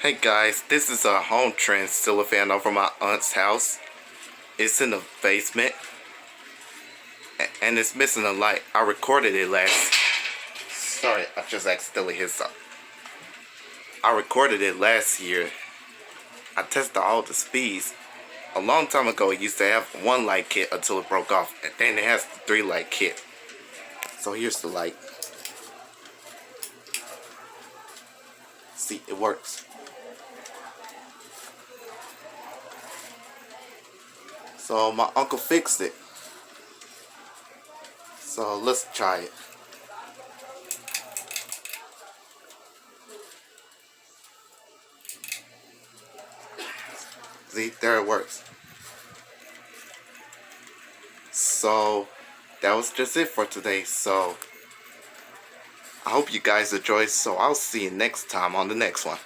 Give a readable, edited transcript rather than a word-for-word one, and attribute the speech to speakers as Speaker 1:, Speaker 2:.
Speaker 1: Hey guys, this is a home trend ceiling fan over my aunt's house. It's in the basement and it's missing a light. I recorded it last. Sorry, I just accidentally hit something. I recorded it last year. I tested all the speeds. A long time ago, it used to have one light kit until it broke off, and then it has the 3 light kit. So here's the light. See, it works. So my uncle fixed it. So let's try it. See, there it works. So that was just it for today. So I hope you guys enjoyed. So I'll see you next time on the next one.